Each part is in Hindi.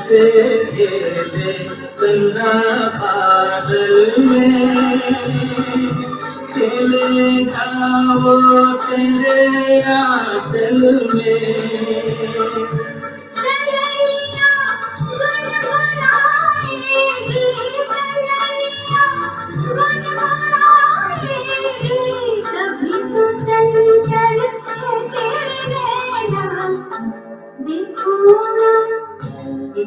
जैसे खेले चंदा बादल में, खेलेगा वो तेरे आंचल में। चरनिया गुनगुनाएगी, चरनिया गुनगुनाएगी, कभी तो चंचल है तेरे नैना, देखो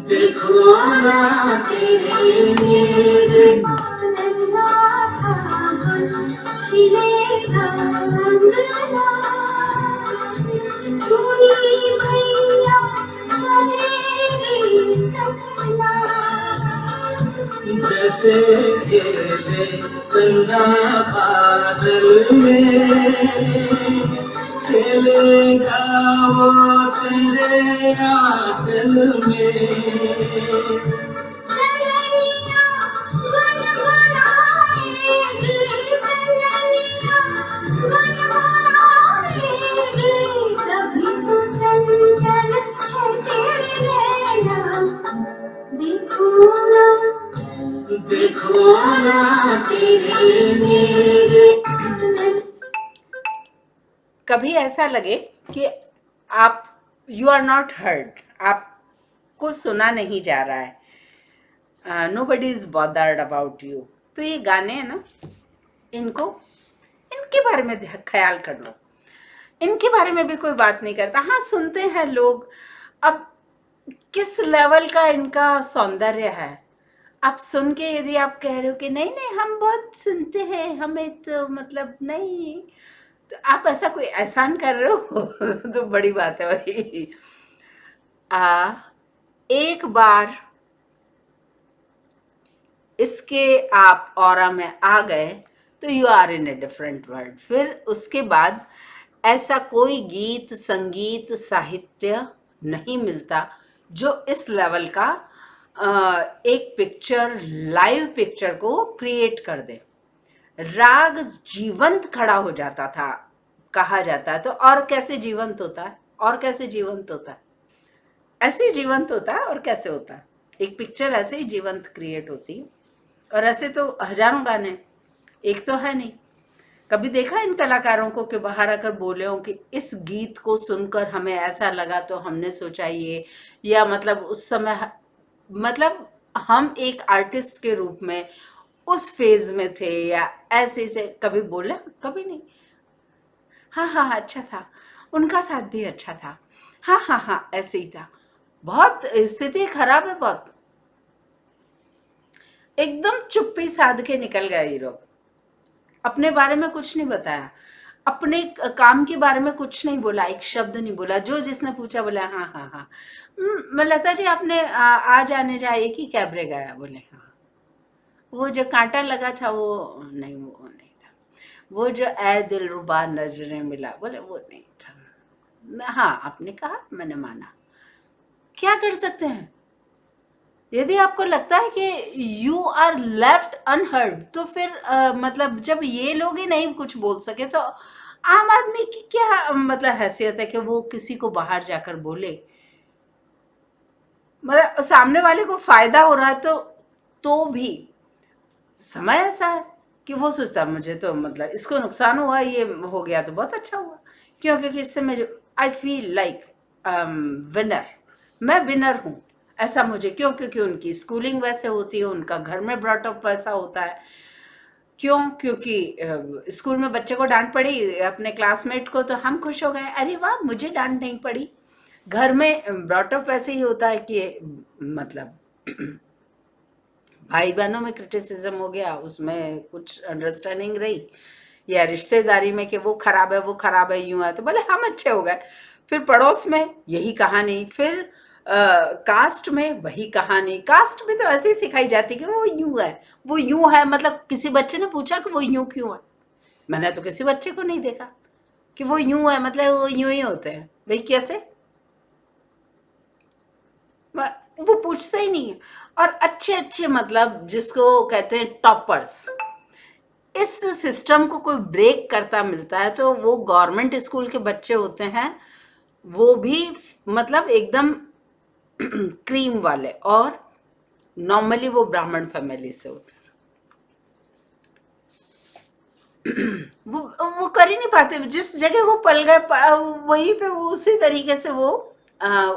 देखो ना तेरे मेरे नन्हा फागुन खिलेगा अंगना, चूड़ी मैया बजेगी सजना। जैसे खेले चंदा बादल में, खेलेगा वो तेरे आंचल में। चरनिया गुनगुनाएगी, चरनिया गुनगुनाएगी, कभी तो चंचल है तेरे नैना, देखो ना तेरे मेरे। कभी ऐसा लगे कि आप यू आर नॉट हर्ड, आपको सुना नहीं जा रहा है, nobody is bothered about you, तो ये गाने हैं ना, इनके बारे में ख्याल कर लो। इनके बारे में भी कोई बात नहीं करता। हाँ, सुनते हैं लोग। अब किस लेवल का इनका सौंदर्य है, आप सुन के यदि आप कह रहे हो कि नहीं नहीं हम बहुत सुनते हैं, हमें तो मतलब नहीं, तो आप ऐसा कोई एहसान कर रहे हो तो बड़ी बात है भाई। एक बार इसके आप ऑरा में आ गए तो you are in a different world. फिर उसके बाद ऐसा कोई गीत, संगीत, साहित्य नहीं मिलता जो इस लेवल का एक पिक्चर, लाइव पिक्चर को क्रिएट कर दे। राग जीवंत खड़ा हो जाता था, कहा जाता है। तो और कैसे जीवंत होता है, और कैसे जीवंत होता है, ऐसे ही जीवंत होता है। और कैसे होता है, एक पिक्चर ऐसे ही जीवंत क्रिएट होती है। और ऐसे तो हजारों गाने, एक तो है नहीं। कभी देखा इन कलाकारों को कि बाहर आकर बोले हो कि इस गीत को सुनकर हमें ऐसा लगा तो हमने सोचा ये, या मतलब उस समय मतलब हम एक आर्टिस्ट के रूप में उस फेज में थे, या ऐसे से कभी बोला? कभी नहीं। हाँ हाँ हाँ, अच्छा था, उनका साथ भी अच्छा था, हाँ हाँ हाँ ऐसे ही था। बहुत स्थिति खराब है, बहुत एकदम चुप्पी साध के निकल गए ये लोग। अपने बारे में कुछ नहीं बताया, अपने काम के बारे में कुछ नहीं बोला, एक शब्द नहीं बोला। जो जिसने पूछा बोला हाँ हाँ हाँ। लता जी आपने आज आने जाए एक ही कैबरे गाया? बोले हाँ। वो जो कांटा लगा था वो नहीं, वो नहीं था। वो जो ए दिलरुबा नजरें मिला, बोले वो नहीं था। हाँ आपने कहा, मैंने माना। क्या कर सकते हैं? यदि आपको लगता है कि यू आर लेफ्ट अनहर्ड, तो फिर मतलब जब ये लोग ही नहीं कुछ बोल सके तो आम आदमी की क्या मतलब हैसियत है कि वो किसी को बाहर जाकर बोले? मतलब सामने वाले को फायदा हो रहा है तो भी समय ऐसा है कि वो सोचता है मुझे तो मतलब इसको नुकसान हुआ, ये हो गया तो बहुत अच्छा हुआ। क्यों? क्योंकि इससे मैं आई फील लाइक विनर, मैं विनर हूँ, ऐसा मुझे। क्यों? क्योंकि उनकी स्कूलिंग वैसे होती है, उनका घर में ब्रॉट अप वैसा होता है। क्यों? क्योंकि स्कूल में बच्चे को डांट पड़ी अपने क्लासमेट को तो हम खुश हो गए, अरे वाह मुझे डांट नहीं पड़ी। घर में ब्रॉट अप वैसे ही होता है कि मतलब भाई बहनों में क्रिटिसिज्म हो गया, उसमें कुछ अंडरस्टैंडिंग रही, या रिश्तेदारी में कि वो खराब है, वो खराब है, यूं है, तो भले हम अच्छे हो गए। फिर पड़ोस में यही कहानी, फिर कास्ट में वही कहानी। कास्ट भी तो ऐसे ही सिखाई जाती कि वो यूं है, वो यूं है। मतलब किसी बच्चे ने पूछा कि वो यूं क्यों है? मैंने तो किसी बच्चे को नहीं देखा कि वो यूं है, मतलब वो यूं ही होते हैं। भाई कैसे? वो पूछते ही नहीं है। और अच्छे अच्छे मतलब जिसको कहते हैं टॉपर्स, इस सिस्टम को कोई ब्रेक करता मिलता है तो वो गवर्नमेंट स्कूल के बच्चे होते हैं। वो भी मतलब एकदम क्रीम वाले, और नॉर्मली वो ब्राह्मण फैमिली से होते हैं। वो कर ही नहीं पाते, जिस जगह वो पल गए वहीं पे वो उसी तरीके से वो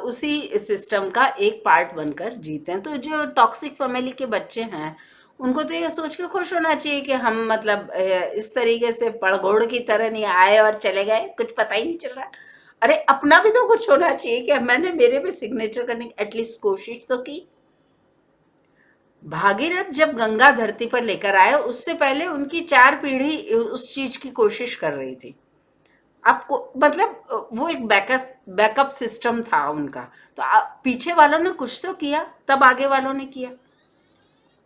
उसी सिस्टम का एक पार्ट बनकर जीते हैं। तो जो टॉक्सिक फैमिली के बच्चे हैं उनको तो ये सोच के खुश होना चाहिए कि हम मतलब इस तरीके से पड़गोड़ की तरह नहीं आए और चले गए, कुछ पता ही नहीं चल रहा। अरे अपना भी तो कुछ होना चाहिए कि मैंने मेरे भी सिग्नेचर करने की एटलीस्ट कोशिश तो की। भागीरथ जब गंगा धरती पर लेकर आए उससे पहले उनकी 4 पीढ़ी उस चीज की कोशिश कर रही थी। आपको मतलब वो एक बैकअप सिस्टम था उनका। तो पीछे वालों ने कुछ तो किया, तब आगे वालों ने किया।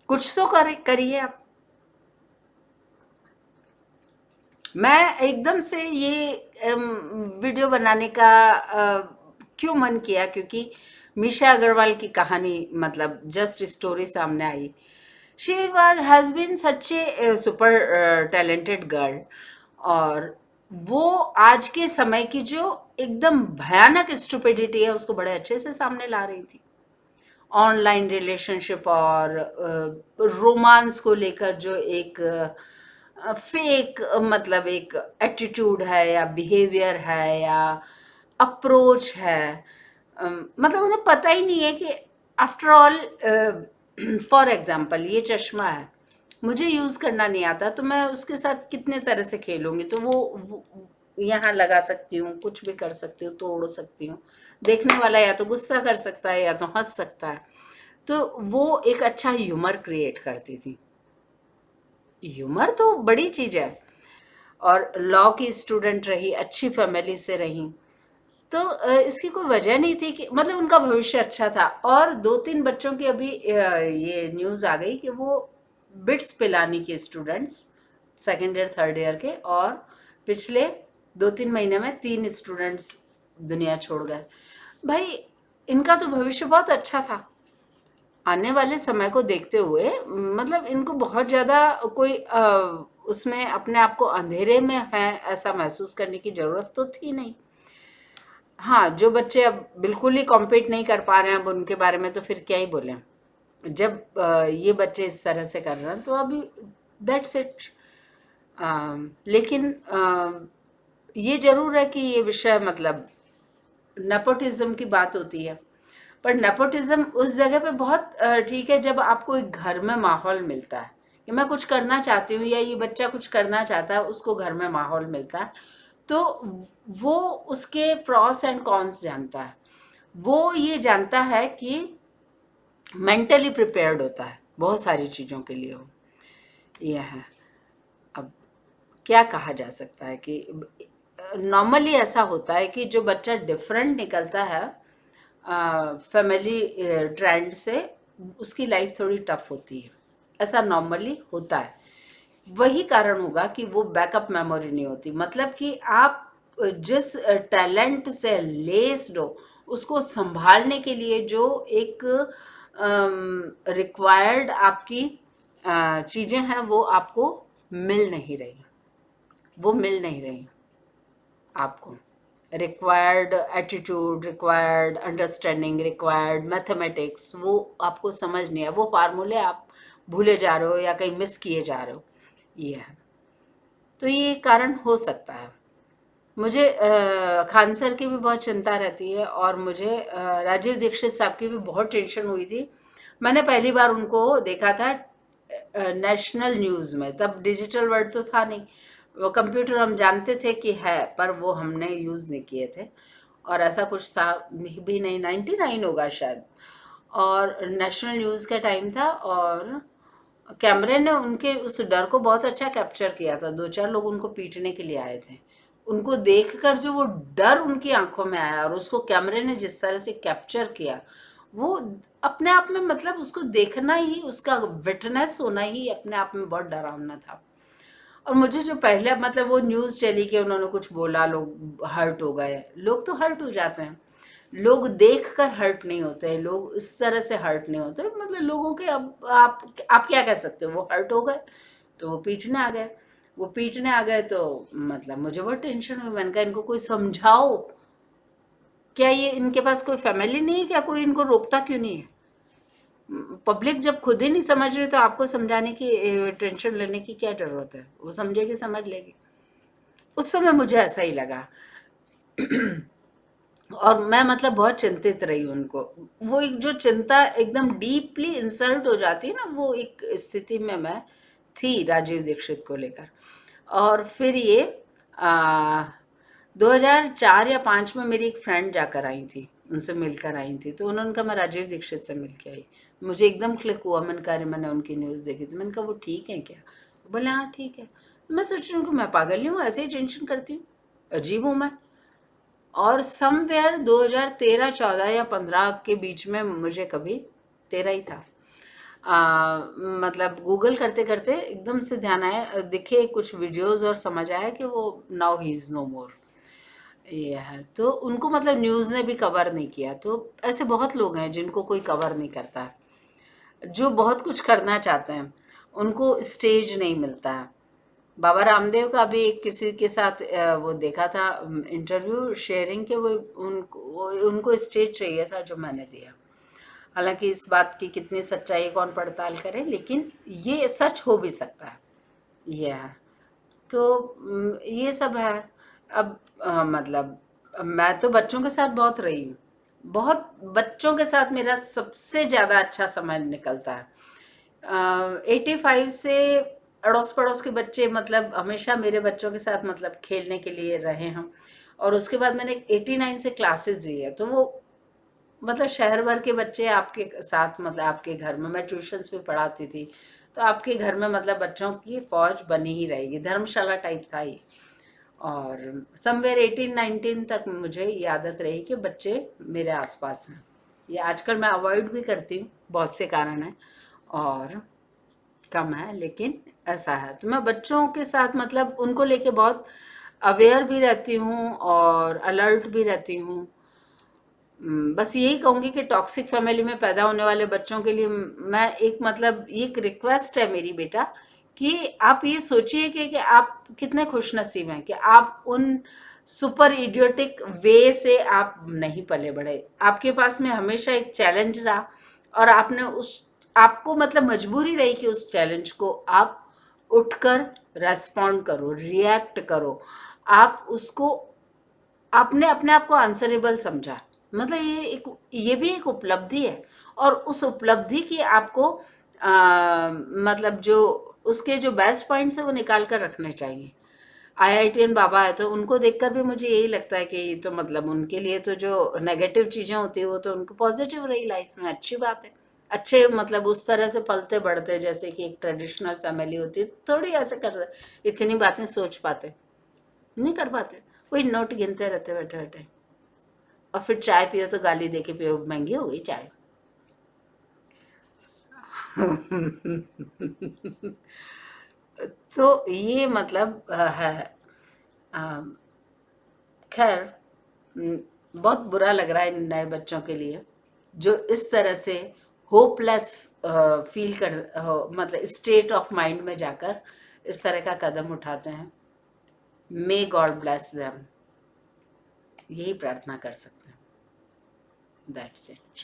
कुछ तो करिए आप। मैं एकदम से ये वीडियो बनाने का क्यों मन किया, क्योंकि मीशा अग्रवाल की कहानी मतलब जस्ट स्टोरी सामने आई। She has been such a super talented girl, और वो आज के समय की जो एकदम भयानक स्टुपिडिटी है उसको बड़े अच्छे से सामने ला रही थी। ऑनलाइन रिलेशनशिप और रोमांस को लेकर जो एक फेक मतलब एक एटीट्यूड है या बिहेवियर है या अप्रोच है, मतलब उन्हें पता ही नहीं है कि आफ्टर ऑल, फॉर एग्जांपल ये चश्मा है, मुझे यूज़ करना नहीं आता तो मैं उसके साथ कितने तरह से खेलूंगी। तो वो यहाँ लगा सकती हूँ, कुछ भी कर सकती हूँ, तोड़ सकती हूँ। देखने वाला या तो गुस्सा कर सकता है या तो हंस सकता है। तो वो एक अच्छा ह्यूमर क्रिएट करती थी। ह्यूमर तो बड़ी चीज है, और लॉ की स्टूडेंट रही, अच्छी फैमिली से रही, तो इसकी कोई वजह नहीं थी कि मतलब उनका भविष्य अच्छा था। और 2-3 बच्चों की अभी ये न्यूज़ आ गई कि वो बिट्स पिलानी के students 2nd year 3rd year के, और पिछले 2-3 महीने में 3 स्टूडेंट्स दुनिया छोड़ गए। भाई इनका तो भविष्य बहुत अच्छा था। आने वाले समय को देखते हुए मतलब इनको बहुत ज़्यादा कोई उसमें अपने आप को अंधेरे में है ऐसा महसूस करने की ज़रूरत तो थी नहीं। हाँ, जो बच्चे अब बिल्कुल ही कॉम्पीट नहीं कर पा रहे हैं अब उनके बारे में तो फिर क्या ही बोलें। जब ये बच्चे इस तरह से कर रहे हैं तो अभी दैट्स इट। लेकिन ये ज़रूर है कि ये विषय मतलब नेपोटिज्म की बात होती है, पर नेपोटिज्म उस जगह पे बहुत ठीक है जब आपको एक घर में माहौल मिलता है कि मैं कुछ करना चाहती हूँ या ये बच्चा कुछ करना चाहता है, उसको घर में माहौल मिलता है तो वो उसके प्रॉस एंड कॉन्स जानता है। वो ये जानता है कि मेंटली प्रिपेयर्ड होता है बहुत सारी चीज़ों के लिए। वो ये है। अब क्या कहा जा सकता है कि नॉर्मली ऐसा होता है कि जो बच्चा डिफरेंट निकलता है फैमिली ट्रेंड से, उसकी लाइफ थोड़ी टफ होती है, ऐसा नॉर्मली होता है। वही कारण होगा कि वो बैकअप मेमोरी नहीं होती। मतलब कि आप जिस टैलेंट से लेस्ड हो उसको संभालने के लिए जो एक रिक्वायर्ड आपकी चीज़ें हैं वो आपको मिल नहीं रही, वो मिल नहीं रही आपको। Required attitude, required understanding, required mathematics वो आपको समझ नहीं है। वो फार्मूले आप भूले जा रहे हो या कहीं मिस किए जा रहे हो, ये है। तो ये कारण हो सकता है। मुझे खान सर की भी बहुत चिंता रहती है, और मुझे राजीव दीक्षित साहब की भी बहुत टेंशन हुई थी। मैंने पहली बार उनको देखा था नेशनल न्यूज़ में, तब डिजिटल वर्ड तो था नहीं। वो कंप्यूटर हम जानते थे कि है पर वो हमने यूज़ नहीं किए थे, और ऐसा कुछ था भी नहीं, 99 होगा शायद। और नेशनल न्यूज़ का टाइम था, और कैमरे ने उनके उस डर को बहुत अच्छा कैप्चर किया था। 2-4 लोग उनको पीटने के लिए आए थे। उनको देखकर जो वो डर उनकी आंखों में आया और उसको कैमरे ने जिस तरह से कैप्चर किया, वो अपने आप में मतलब उसको देखना ही, उसका विटनेस होना ही अपने आप में बहुत डरावना था। और मुझे जो पहले मतलब वो न्यूज़ चली कि उन्होंने कुछ बोला, लोग हर्ट हो गए। लोग तो हर्ट हो जाते हैं, लोग देखकर हर्ट नहीं होते हैं, लोग इस तरह से हर्ट नहीं होते। मतलब लोगों के अब आप क्या कह सकते हो, वो हर्ट हो गए तो वो पीटने आ गए। वो पीटने आ गए तो मतलब मुझे बहुत टेंशन हुई। मैंने कहा इनको कोई समझाओ, क्या ये इनके पास कोई फैमिली नहीं है? क्या कोई इनको रोकता क्यों नहीं है? पब्लिक जब खुद ही नहीं समझ रही तो आपको समझाने की टेंशन लेने की क्या जरूरत है? वो समझेगी, समझ लेगी। उस समय मुझे ऐसा ही लगा। और मैं मतलब बहुत चिंतित रही उनको। वो एक जो चिंता एकदम डीपली इंसल्ट हो जाती है ना, वो एक स्थिति में मैं थी राजीव दीक्षित को लेकर। और फिर ये आ, 2004 या 5 में मेरी एक फ्रेंड जाकर आई थी, उनसे मिलकर आई थी, तो उन्होंने कहा मैं राजीव दीक्षित से मिल के आई। मुझे एकदम क्लिक हुआ, मैंने कहा अरे मैंने उनकी न्यूज़ देखी थी। मैंने कहा वो ठीक है क्या? बोले हाँ ठीक है। तो मैं सोच रही हूँ कि मैं पागल नहीं हूँ, ऐसे ही टेंशन करती हूँ, अजीब हूँ मैं। और समवेयर 2013, 14 या 15 के बीच में, मुझे कभी 13 ही था, मतलब गूगल करते करते एकदम से ध्यान आया, दिखे कुछ वीडियोस और समझ आया कि वो नाउ ही इज़ नो मोर। ये है, तो उनको मतलब न्यूज़ ने भी कवर नहीं किया। तो ऐसे बहुत लोग हैं जिनको कोई कवर नहीं करता है, जो बहुत कुछ करना चाहते हैं, उनको स्टेज नहीं मिलता है। बाबा रामदेव का भी एक किसी के साथ वो देखा था इंटरव्यू शेयरिंग के, वो उनको स्टेज चाहिए था जो मैंने दिया। हालांकि इस बात की कितनी सच्चाई कौन पड़ताल करे, लेकिन ये सच हो भी सकता है। ये है, तो ये सब है। अब मतलब मैं तो बच्चों के साथ बहुत रही हूँ, बहुत बच्चों के साथ मेरा सबसे ज़्यादा अच्छा समय निकलता है। 85 से अड़ोस पड़ोस के बच्चे मतलब हमेशा मेरे बच्चों के साथ मतलब खेलने के लिए रहे हम। और उसके बाद मैंने 89 से क्लासेस ली है, तो वो मतलब शहर भर के बच्चे आपके साथ, मतलब आपके घर में, मैं ट्यूशन्स भी पढ़ाती थी, तो आपके घर में मतलब बच्चों की फौज बनी ही रहेगी, धर्मशाला टाइप था ही। और समवेयर 18-19 तक मुझे ये आदत रही कि बच्चे मेरे आसपास हैं। ये आजकल मैं अवॉइड भी करती हूँ, बहुत से कारण हैं और कम है, लेकिन ऐसा है। तो मैं बच्चों के साथ मतलब उनको लेके बहुत अवेयर भी रहती हूँ और अलर्ट भी रहती हूँ। बस यही कहूँगी कि टॉक्सिक फैमिली में पैदा होने वाले बच्चों के लिए मैं एक मतलब एक रिक्वेस्ट है मेरी बेटा, कि आप ये सोचिए कि आप कितने खुश नसीब हैं कि आप उन सुपर इडियोटिक वे से आप नहीं पले बढ़े। आपके पास में हमेशा एक चैलेंज रहा और आपने उस आपको मतलब मजबूरी रही कि उस चैलेंज को आप उठकर रेस्पॉन्ड करो, रिएक्ट करो। आप उसको, आपने अपने आप को आंसरेबल समझा। मतलब ये भी एक उपलब्धि है। और उस उपलब्धि की आपको मतलब जो उसके जो बेस्ट पॉइंट्स है वो निकाल कर रखने चाहिए। आईआईटीएन बाबा है तो उनको देखकर भी मुझे यही लगता है कि ये तो मतलब उनके लिए तो जो नेगेटिव चीज़ें होती है वो तो उनको पॉजिटिव रही लाइफ में, अच्छी बात है। अच्छे मतलब उस तरह से पलते बढ़ते जैसे कि एक ट्रेडिशनल फैमिली होती है, थोड़ी ऐसे कर इतनी बातें सोच पाते, नहीं कर पाते। वही नोट गिनते रहते बैठे बैठे, और फिर चाय पियो तो गाली दे के पियो, महंगी हो गई चाय। तो ये मतलब है। अ, खैर, बहुत बुरा लग रहा है इन नए बच्चों के लिए जो इस तरह से होपलेस फील कर मतलब स्टेट ऑफ माइंड में जाकर इस तरह का कदम उठाते हैं। मे गॉड ब्लेस देम, यही प्रार्थना कर सकते हैं। That's it.